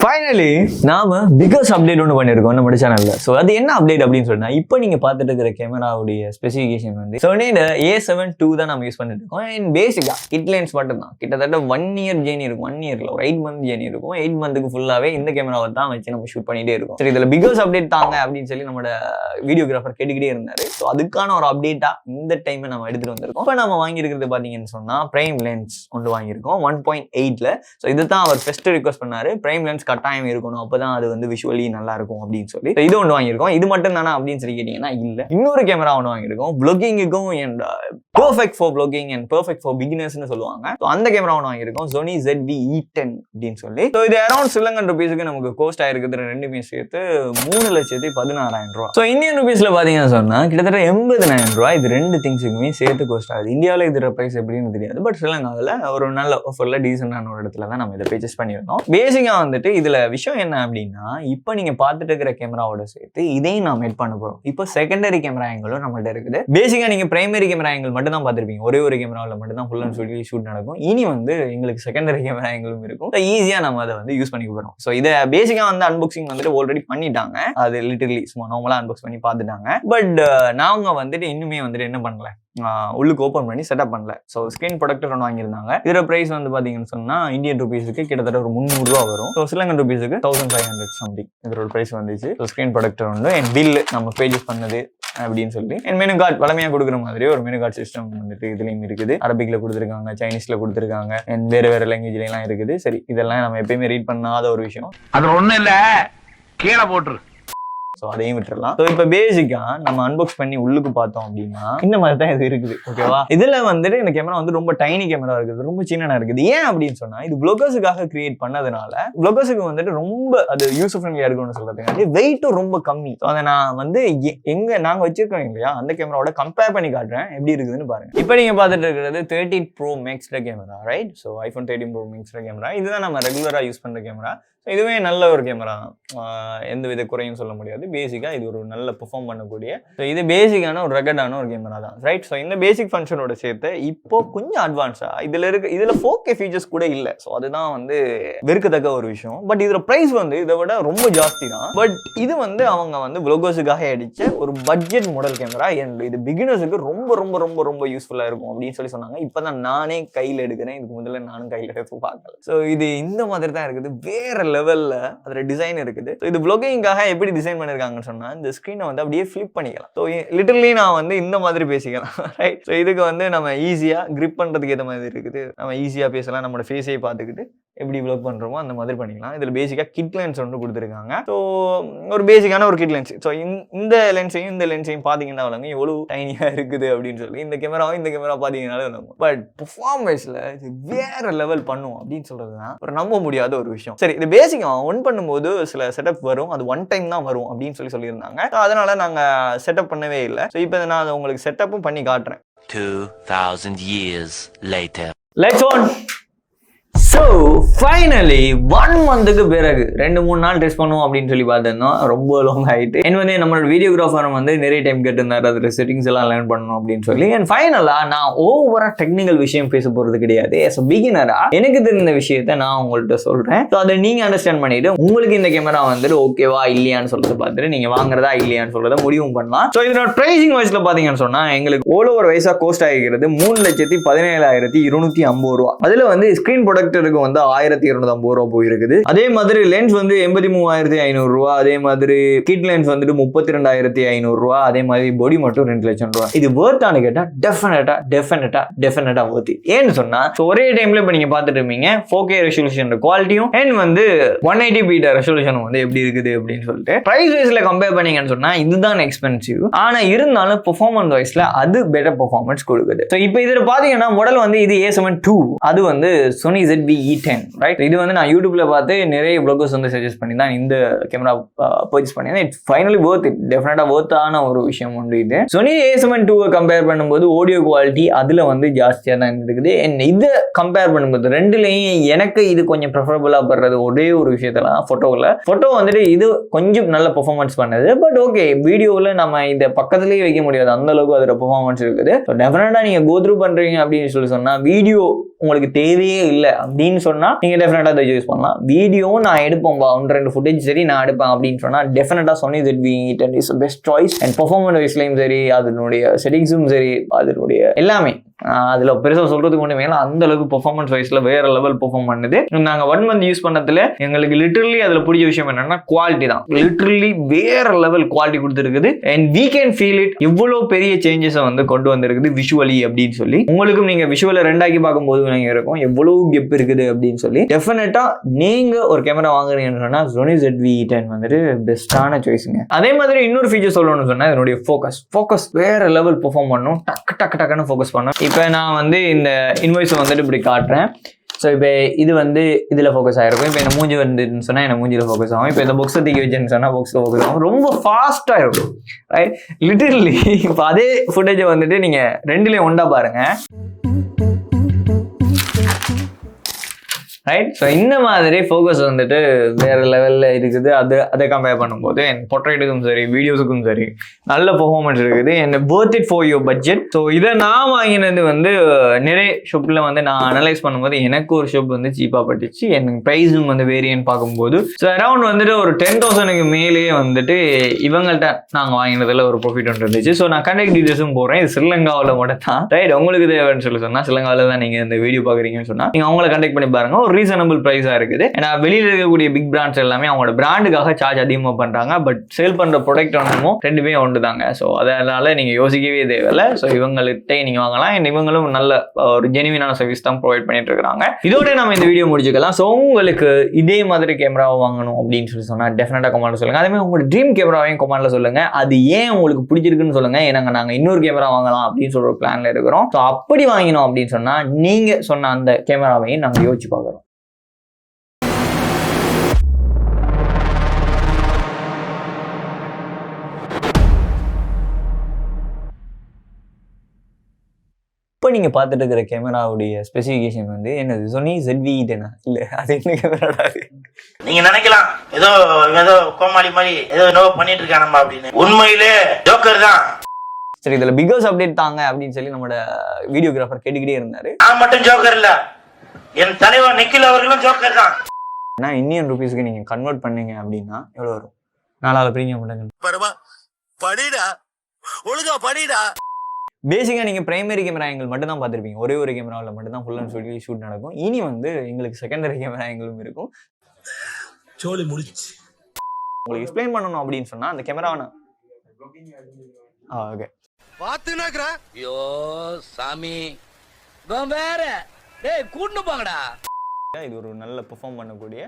Finally நாம biggest update ஒன்று பண்ணியிருக்கோம் நம்ம சேனல்ல. ஸோ அது என்ன அப்டேட் அப்படின்னு சொன்னா, இப்போ நீங்க பார்த்துட்டு இருக்கிற கேமராவுடைய ஸ்பெசிஃபிகேஷன் வந்து Sonyயோட A7 II தான் நம்ம யூஸ் பண்ணிட்டு இருக்கோம். அண்ட் பேசிக்கா கிட் லென்ஸ் மட்டும் தான். கிட்டத்தட்ட 1 இயர் ஜேர்னி இருக்கும். 1 இயர்ல ஒரு 8 மந்த் ஜேர்னி இருக்கும். 8 மந்த்துக்கு ஃபுல்லாவே இந்த கேமராவை தான் வச்சு நம்ம ஷூட் பண்ணிட்டே இருக்கோம். சரி, இதுல பிகஸ்ட் அப்டேட் தாங்க அப்படின்னு சொல்லி நம்மளோட வீடியோகிராஃபர் கேட்டுக்கிட்டே இருந்தாரு. ஸோ அதுக்கான ஒரு அப்டேட்டா இந்த டைம் நம்ம எடுத்துட்டு வந்திருக்கோம். இப்போ நம்ம வாங்கியிருக்கிறது பாத்தீங்கன்னு சொன்னா பிரைம் லென்ஸ் ஒன்று வாங்கியிருக்கோம் 1.8ல. ஸோ இதுதான் அவர் ஃபர்ஸ்ட் ரிக்வஸ்ட் பண்ணாரு. பிரைம் லென்ஸ் கட்டாயம் இருக்கணும், அப்பதான் அது வந்து விஷுவலி நல்லா இருக்கும் அப்படின்னு சொல்லி இது ஒன்று வாங்கியிருக்கோம். இது மட்டும் தானே அப்படின்னு சொல்லி கேட்டீங்கன்னா இல்ல, இன்னொரு கேமரா ஒன்று வாங்கியிருக்கோம் vlogging-க்கும் and perfect for vlogging and perfect for beginners-னு சொல்லுவாங்க. ஸோ அந்த கேமரா ஒன்று வாங்கியிருக்கோம் Sony ZV-E10 அப்படின்னு சொல்லி. ஸோ இது அரௌண்ட் ஸ்ரீலங்கன் ருபீஸுக்கு நமக்கு கோஸ்ட் ஆயிருக்குது ரெண்டுமே சேர்த்து 3,16,000 ரூபா. ஸோ இந்தியன் ருபீஸ்ல பாத்தீங்கன்னா சொன்னா கிட்டத்தட்ட 80,000 ரூபா இது ரெண்டு திங்ஸுக்குமே சேர்த்து கோஸ்ட் ஆகுது. இந்தியாவில் இதோட பிரைஸ் எப்படின்னு தெரியாது, பட் ஸ்ரீலங்காவில் ஒரு நல்ல ஆஃபர்ல டீசென்டான ஒரு இடத்துல தான் நம்ம இதை பர்ச்சேஸ் பண்ணியிருந்தோம். பேசிக்கா வந்துட்டு இதுல விஷயம் என்ன அப்படின்னா, இப்போ நீங்க பார்த்துட்டு இருக்கிற கேமராவோட சேர்த்து இதையும் நான் மெட் பண்ண போறோம். இப்போ செகண்டரி கேமரா ஆங்கிளும் நம்மள்ட்ட இருக்குது. பேசிக்கா நீங்க பிரைமரி கேமரா ஆங்கிள் மட்டும் தான் பார்த்திருப்பீங்க, ஒரே ஒரு கேமராவில் மட்டும் தான் ஃபுல் அண்ட் ஃபுல்லி ஷூட் நடக்கும். இனி வந்து எங்களுக்கு செகண்டரி கேமரா ஆங்கிளும் இருக்கும். ஈஸியா நம்ம அதை வந்து யூஸ் பண்ணிக்க போறோம். ஸோ இதை பேசிக்கா வந்து அன்பாக்சிங் வந்துட்டு ஆல்ரெடி பண்ணிட்டாங்க. அது லிட்டரலி சும்மா நார்மலா அன்பாக்ஸ் பண்ணி பார்த்துட்டாங்க. பட் நாங்க வந்துட்டு இன்னுமே வந்துட்டு என்ன பண்ணல, உள்ளுக்கு ஓப்பன் பண்ணி செட்டப் பண்ணல. ஸோ ஸ்கிரீன் ப்ரொடக்டர் ஒன்று வாங்கியிருந்தாங்க. இதோட பிரைஸ் வந்து பாத்தீங்கன்னு சொன்னா இந்தியன் ருபீஸுக்கு கிட்டத்தட்ட ஒரு 300 ரூபா வரும். ஸோ ஸ்ரீலங்கன் ருபீஸுக்கு 1500 சம்திங் இதோட பிரைஸ் வந்துச்சு. ஸோ ஸ்கிரீன் ப்ரொடக்டர் ஒன்று என் பில் நம்ம பேஜஸ் பண்ணது அப்படின்னு சொல்லி என் மெனு கார்டு வளமையா கொடுக்குற மாதிரி ஒரு மெனு கார்டு சிஸ்டம் வந்துட்டு இதுலயும் இருக்குது. அரபிக்ல கொடுத்துருக்காங்க, சைனீஸ்ல கொடுத்துருக்காங்க, அண்ட் வேற லாங்குவேஜ்ல எல்லாம் இருக்குது. சரி, இதெல்லாம் நம்ம எப்பயுமே ரீட் பண்ணாத ஒரு விஷயம். அது ஒண்ணு இல்ல, கீழே போட்டுரு. ஸோ அதையும் விட்டுறலாம். ஸோ இப்போ பேசிக்கா நம்ம அன்பாக்ஸ் பண்ணி உள்ளுக்கு பார்த்தோம் அப்படின்னா இந்த மாதிரி தான் இது இருக்குது. ஓகேவா, இதுல வந்துட்டு இந்த கேமரா வந்து ரொம்ப டைனி கேமரா இருக்குது, ரொம்ப சின்னனா இருக்குது. ஏன் அப்படின்னு சொன்னா இது வ்ளாகர்ஸுக்காக கிரியேட் பண்ணதுனால வ்ளாகர்ஸுக்கு வந்துட்டு ரொம்ப அது யூசர் ஃப்ரெண்ட்லியா இருக்கும்னு சொல்றதுக்காண்டி வெயிட்டும் ரொம்ப கம்மி. ஸோ அதை நான் வந்து எங்க நாங்க வச்சிருக்கோம் இல்லையா அந்த கேமராவோட கம்பேர் பண்ணி காட்டுறேன் எப்படி இருக்குதுன்னு பாருங்க. இப்போ நீங்க பார்த்துட்டு இருக்கிறது 13 Pro Max camera, right? So iPhone 13 Pro Max camera இதுதான் நம்ம ரெகுலரா யூஸ் பண்ற கேமரா. இதுவே நல்ல ஒரு கேமரா தான், எந்த வித குறையும் சொல்ல முடியாது. பேசிக்கா இது ஒரு நல்ல பெர்ஃபார்ம் பண்ணக்கூடிய, இது பேசிக்கான ஒரு ரெகடான ஒரு கேமரா தான், ரைட்? ஸோ இந்த பேசிக் ஃபங்க்ஷனோட சேர்த்து இப்போ கொஞ்சம் அட்வான்ஸா இதுல 4K ஃபீச்சர்ஸ் கூட இல்லை. ஸோ அதுதான் வந்து வெறுக்கத்தக்க ஒரு விஷயம். பட் இதோட பிரைஸ் வந்து இதை விட ரொம்ப ஜாஸ்தி தான். பட் இது வந்து அவங்க வந்து வ்ளாகர்ஸுக்காக அடிச்ச ஒரு பட்ஜெட் மாடல் கேமரா. இது பிகினர்ஸுக்கு ரொம்ப ரொம்ப ரொம்ப ரொம்ப யூஸ்ஃபுல்லா இருக்கும் அப்படின்னு சொல்லி சொன்னாங்க. இப்பதான் நானே கையில் எடுக்கிறேன், இதுக்கு முதல்ல நானும் கையில் எடுத்து பார்க்கல. ஸோ இது இந்த மாதிரி தான் இருக்குது, வேற லெவல்ல அதோட டிசைன் இருக்குது. இது vlogging-க்காக எப்படி டிசைன் பண்ணிருக்காங்கன்னு சொன்னா இந்த ஸ்கிரீனை வந்து அப்படியே ஃபிளிப் பண்ணிக்கலாம். ஸோ லிட்டரலி நான் வந்து இந்த மாதிரி பேசிக்கலாம், ரைட்? ஸோ இதுக்கு வந்து நம்ம ஈஸியா கிரிப் பண்றதுக்கு ஏற்ற மாதிரி இருக்குது. நம்ம ஈஸியா பேசலாம், நம்மளோட ஃபேஸையே பார்த்துக்கிட்டு எப்படி vlog பண்றோமோ அந்த மாதிரி பண்ணிக்கலாம். இதுல பேசிக்கா கிட் லென்ஸ் ஒன்று கொடுத்துருக்காங்க. ஸோ ஒரு பேசிக்கான ஒரு கிட் லென்ஸ். ஸோ இந்த லென்ஸையும் பாத்தீங்கன்னா வளங்க எவ்வளவு டைனியா இருக்குது அப்படின்னு சொல்லி இந்த கேமரா பாத்தீங்கன்னாலும். பட் பெர்ஃபார்மன்ஸ்ல இது வேற லெவல் பண்ணும் அப்படின்னு சொல்றதுதான் ஒரு நம்ப முடியாத ஒரு விஷயம். சரி, இது பேசிக்கா ஒன் பண்ணும்போது சில செட்டப் வரும், அது ஒன் டைம் தான் வரும் அப்படின்னு சொல்லியிருந்தாங்க. அதனால நாங்க செட்டப் பண்ணவே இல்லை. ஸோ இப்போ நான் அதை உங்களுக்கு செட்டப்பும் பண்ணி காட்டுறேன். 2000 years later. Let's on. So finally 1 மந்த்துக்கு பிறகு 2-3 நாள் டெஸ்ட் பண்ணுவோம் அப்படின்னு சொல்லி பார்த்துருந்தோம். ரொம்ப லாங் ஆகிட்டு என் வந்து நம்மளோட வீடியோகிராஃபர் வந்து நிறைய டைம் கேட்டிருந்தாரு அதில் செட்டிங்ஸ் எல்லாம் லேர்ன் பண்ணணும் அப்படின்னு சொல்லி. அண்ட் ஃபைனலாக நான் ஓவரா டெக்னிக்கல் விஷயம் பேச போகிறது கிடையாது. ஸோ பிகினரா எனக்கு தெரிந்த விஷயத்த நான் உங்கள்கிட்ட சொல்கிறேன். ஸோ அதை நீங்கள் அண்டர்ஸ்டாண்ட் பண்ணிட்டு உங்களுக்கு இந்த கேமரா வந்துட்டு ஓகேவா இல்லையான்னு சொல்றதை பார்த்துட்டு நீங்கள் வாங்குறதா இல்லையான்னு சொல்றதை முடிவும் பண்ணலாம். ஸோ இதோட ப்ரைசிங் வைஸ்ல பார்த்தீங்கன்னு சொன்னால் எங்களுக்கு ஓவர் வைஸாக கோஸ்ட் ஆகிக்கிறது 3,17,250 ரூபா. அதில் வந்து ஸ்க்ரீன் ப்ரொடக்டருக்கு வந்து 1,250 ரூபா போயிருக்குது. அதே மாதிரி லென்ஸ் வந்து 83,500 ரூபா. அதே மாதிரி கிட் லென்ஸ் வந்துட்டு 32,500 ரூபா. அதே மாதிரி பாடி மட்டும் 2 லட்சம் ரூபா. இது வர்த்தானு கேட்டா டெஃபினட்டா வர்த். ஏன்னு சொன்னா ஒரே டைம்ல இப்ப நீங்க பாத்துட்டு இருப்பீங்க 4K ரெசல்யூஷன் குவாலிட்டியும் அண்ட் வந்து 180p ரெசல்யூஷனும் வந்து எப்படி இருக்குது அப்படின்னு சொல்லிட்டு பிரைஸ் வைஸ்ல கம்பேர் பண்ணீங்கன்னு சொன்னா இதுதான் எக்ஸ்பென்சிவ். ஆனா இருந்தாலும் பெர்ஃபார்மன்ஸ் வைஸ்ல அது பெட்டர் பெர்ஃபார்மன்ஸ் கொடுக்குது. ஸோ இப்போ இதுல பாத்தீங்கன்னா மாடல் வந்து இது A7 II, அது வந்து Sony ZV-E10, ரைட்? இது வந்து நான் யூடியூப்ல பார்த்து நிறைய வ்ளாகர்ஸ் வந்து சஜஸ்ட் பண்ணி தான் இந்த கேமரா பர்ச்சேஸ் பண்ணியிருந்தேன். இட்ஸ் ஃபைனலி வர்த் இட், டெஃபினட்டா வர்த்தான ஒரு விஷயம் உண்டு. இது Sony A7 II கம்பேர் பண்ணும்போது ஆடியோ குவாலிட்டி அதுல வந்து ஜாஸ்தியா தான் இருக்குது. இதை கம்பேர் பண்ணும்போது ரெண்டுலையும் எனக்கு இது கொஞ்சம் ப்ரிஃபரபிளா படுறது ஒரே ஒரு விஷயத்தெல்லாம் போட்டோ வந்துட்டு இது கொஞ்சம் நல்ல பெர்ஃபார்மன்ஸ் பண்ணது. பட் ஓகே, வீடியோவில் நம்ம இந்த பக்கத்துலேயே வைக்க முடியாது, அந்த அளவுக்கு அதோட பெர்ஃபார்மன்ஸ் இருக்குது. டெஃபினட்டா நீங்க கோ த்ரூ பண்றீங்க அப்படின்னு சொல்லி சொன்னா வீடியோ உங்களுக்கு தேவையே இல்லை அப்படி அப்படின்னு சொன்னா நீங்க டெஃபினட்டா அதை யூஸ் பண்ணலாம். வீடியோவும் நான் எடுப்பேன், 1-2 ஃபுட்டேஜ் சரி நான் எடுப்பேன் அப்படின்னு சொன்னா டெஃபினட்டா Sony ZV-E10 is best choice. And performance வைஸ்லயும் சரி, அதனுடைய செட்டிங்ஸும் சரி, அதனுடைய எல்லாமே அதுல பெருசா சொல்றதுக்கு ஒண்ணுமே இல்லை. அந்த அளவுக்கு பெர்ஃபார்மன்ஸ் வைஸ்ல வேற லெவல் பெர்ஃபார்ம் பண்ணுது. நாங்க 1 month யூஸ் பண்ணதுல எங்களுக்கு லிட்டரலி அதுல பிடிச்ச விஷயம் என்னன்னா குவாலிட்டி தான். லிட்டரலி வேற லெவல் குவாலிட்டி கொடுத்துருக்குது. And we can feel it. இவ்வளவு பெரிய சேஞ்சஸை வந்து கொண்டு வந்திருக்குது விஷுவலி அப்படின்னு சொல்லி. உங்களுக்கும் நீங்க விஷுவலை ரெண்டாக்கி பார்க்கும்போது நீங்க இருக்கும் எவ்வளவு கெப் இருக்குது அப்படின்னு சொல்லி. டெஃபினட்டா நீங்க ஒரு கேமரா வாங்குறீங்கன்னு சொன்னா Sony ZV-E10 வந்துட்டு பெஸ்டான சாய்ஸுங்க. அதே மாதிரி இன்னொரு ஃபீச்சர் சொல்லணும்னு சொன்னா இதனுடைய ஃபோக்கஸ் வேற லெவல் பெர்ஃபார்ம் பண்ணும். டக்குன்னு ஃபோக்கஸ் பண்ணும். இப்போ நான் வந்து இந்த இன்வாய்ஸை வந்துட்டு இப்படி காட்டுறேன். ஸோ இப்போ இது வந்து இதில் ஃபோக்கஸ் ஆகிருக்கும். இப்போ இந்த மூஞ்சி வந்துன்னு சொன்னால் எனக்கு மூஞ்சியில் ஃபோக்கஸ் ஆகும். இப்போ இந்த புக்ஸை தூக்கி வச்சுன்னு சொன்னால் புக்ஸில் ஃபோக்கஸ் ஆகும். ரொம்ப ஃபாஸ்ட்டாக இருக்கும், ரைட்? லிட்டரலி இப்போ அதே ஃபுட்டேஜை வந்துட்டு நீங்கள் ரெண்டுலேயும் ஒன்றா பாருங்கள், ரைட்? ஸோ இந்த மாதிரி ஃபோக்கஸ் வந்துட்டு வேற லெவலில் இருக்குது. அதை கம்பேர் பண்ணும்போது என் பொர்ட்ரேட்டுக்கும் சரி, வீடியோஸுக்கும் சரி நல்ல பெர்ஃபார்மன்ஸ் இருக்குது. என்ன worth it for your budget. So இதை நான் வாங்கினது வந்து நிறைய ஷாப்பில் வந்து நான் அனலைஸ் பண்ணும்போது எனக்கு ஒரு ஷாப் வந்து சீப்பாக பட்டுச்சு. எனக்கு ப்ரைஸும் வந்து வேரியன்ட் பார்க்கும்போது ஸோ அரௌண்ட் வந்துட்டு ஒரு 10,000க்கு மேலேயே வந்துட்டு இவங்கள்ட்ட நாங்கள் வாங்கினதில் ஒரு ப்ராஃபிட் ஒன்று இருந்துச்சு. ஸோ நான் கண்டக்ட் டீட்டெயில்ஸும் போகிறேன். இது ஸ்ரீலங்காவில் மட்டும் தான், ரைட்? உங்களுக்கு தேவைன்னு சொன்னால் ஸ்ரீலங்காவில் தான் நீங்கள் இந்த வீடியோ பார்க்குறீங்கன்னு சொன்னால் நீங்கள் அவங்கள கண்டக்ட் பண்ணி பாருங்க. ஒரு ரீசனபிள் பிரைஸா இருக்குது. ஏன்னா வெளியில இருக்கக்கூடிய பிக் பிராண்ட்ஸ் எல்லாமே அவங்களோட பிராண்டுக்காக சார்ஜ் அதிகமாக பண்றாங்க. பட் சேல் பண்ற ப்ராடக்ட் ஒன்றுமோ ரெண்டுமே ஒன்று தாங்க. ஸோ அதனால நீங்க யோசிக்கவே தேவையில்லை. ஸோ இவங்கள்ட்ட நீங்க வாங்கலாம். இவங்களும் நல்ல ஒரு ஜெனுவினான சர்வீஸ் தான் ப்ரொவைட் பண்ணிட்டு இருக்காங்க. இதோட நம்ம இந்த வீடியோ முடிச்சுக்கலாம். ஸோ உங்களுக்கு இதே மாதிரி கேமராவை வாங்கணும் அப்படின்னு சொல்லி சொன்னா டெஃபினட்டா கமெண்ட்ல சொல்லுங்க. அதே மாதிரி உங்களோட ட்ரீம் கேமராவையும் கமெண்ட்ல சொல்லுங்க. அது ஏன் உங்களுக்கு பிடிச்சிருக்குன்னு சொல்லுங்க. ஏன்னா நாங்க இன்னொரு கேமரா வாங்கலாம் அப்படின்னு சொல்ற ஒரு பிளான்ல இருக்கிறோம். ஸோ அப்படி வாங்கினோம் அப்படின்னு சொன்னா நீங்க சொன்ன அந்த கேமராவையும் நாங்க யோசிச்சு பார்க்குறோம். இப்போ நீங்க பார்த்துட்டு இருக்கிற கேமராவுடைய ஸ்பெசிஃபிகேஷன் வந்து என்னது? Sony ZV-E10 இல்ல, அது என்ன கேமராடா? நீங்க நினைக்கலாம் ஏதோ கோமாளி மாதிரி ஏதோ பண்ணிட்டு இருக்கானம்மா அப்படின்னு. உண்மையிலே ஜோக்கர் தான். சரி, இதுல பிகர்ஸ் அப்டேட் தாங்க அப்படின்னு சொல்லி நம்மளோட வீடியோகிராஃபர் கேட்டுக்கிட்டே இருந்தாரு. நான் மட்டும் ஜோக்கர் இல்ல, என் தலைவர் நிக்கில் அவர்களும் ஜோக்கர் தான். ஆனா இந்தியன் ருபீஸ்க்கு நீங்க கன்வெர்ட் பண்ணீங்க அப்படின்னா எவ்வளவு வரும்? 4 பிரீமியம் பண்ணுங்க. படிடா, ஒழுங்கா படிடா. பேசிக்கா நீங்க பிரைமரி கேமரா ஆங்கிள் மட்டும் தான் பார்த்துருப்பீங்க. ஒரே ஒரு கேமராவில் மட்டும் தான் ஃபுல் அண்ட் ஃபுல்லி ஷூட் நடக்கும். இனி வந்து எங்களுக்கு செகண்டரி கேமரா ஆங்கிளும் இருக்கும். சோலி முடிச்சு உங்களுக்கு எக்ஸ்பிளைன் பண்ணணும் அப்படின்னு சொன்னா அந்த கேமராவை ஓகே பாத்துனாக்குறா. ஐயோ சாமி வேற கூட்டு போங்கடா. இது ஒரு நல்ல பெர்ஃபார்ம் பண்ணக்கூடிய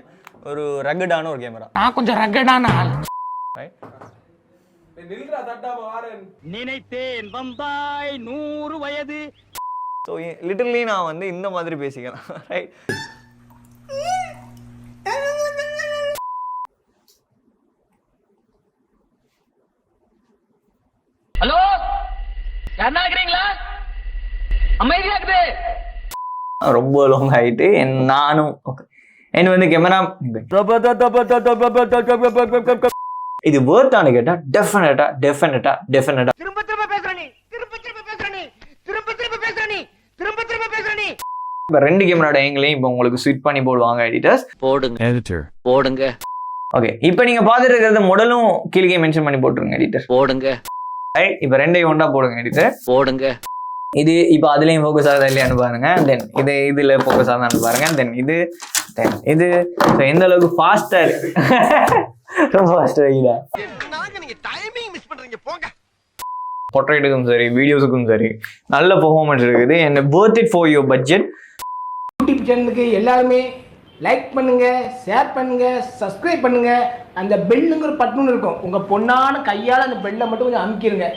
ஒரு ரகடான ஒரு கேமரா. நான் கொஞ்சம் ரகடான ஆள். நினைத்தேன் வந்தாய் 100 வயது. ஸோ லிட்டரலி நான் வந்து இந்த மாதிரி பேசிக்கலாம், ரைட்? ஹலோ, யாரா இருக்கிறீங்களா? அமைதியா இருக்குது. ரொம்ப லாங் ஆயிட்டு நானும் என்ன வந்து கேமரா இது வேர்த்தானு கேட்டா டெஃபினட்டா திரும்ப பேசுற நீ. இப்போ 2 கேமராட ஆங்கிளையும் இப்போ உங்களுக்கு ஸ்விட்ச் பண்ணி போடுவாங்க எடிட்டர்ஸ். போடுங்க. ஓகே, இப்போ நீங்க பார்த்துட்டு இருக்கிறது மாடலும் கீழே மென்ஷன் பண்ணி போட்டுருங்க எடிட்டர். போடுங்க. ரைட், இப்போ 2ஐயும் ஒன்றா போடுங்க எடிட்டர். போடுங்க. இது இப்போ அதுலேயும் ஃபோக்கஸ் ஆகுதா இல்லையான்னு பாருங்க. தென் இதில் ஃபோக்கஸ் ஆகுதான்னு பாருங்க. தென் இது ஸோ எந்த அளவுக்கு ஃபாஸ்ட்டாக இருக்கு. ரொம்ப ஃபாஸ்ட்டாக இருக்குதா? பொர்ட்ரேட்டுக்கும் சரி, வீடியோஸுக்கும் சரி நல்ல பெர்ஃபார்மன்ஸ் இருக்குது. என்ன worth it for your budget. YouTube சேனலுக்கு எல்லாருமே லைக் பண்ணுங்க, ஷேர் பண்ணுங்க, சப்ஸ்கிரைப் பண்ணுங்க. அந்த பெல்லுங்கிற பட்டன் இருக்கும், உங்க பொண்ணான கையால் அந்த பெல்லை மட்டும் கொஞ்சம் அமுக்கிடுங்க.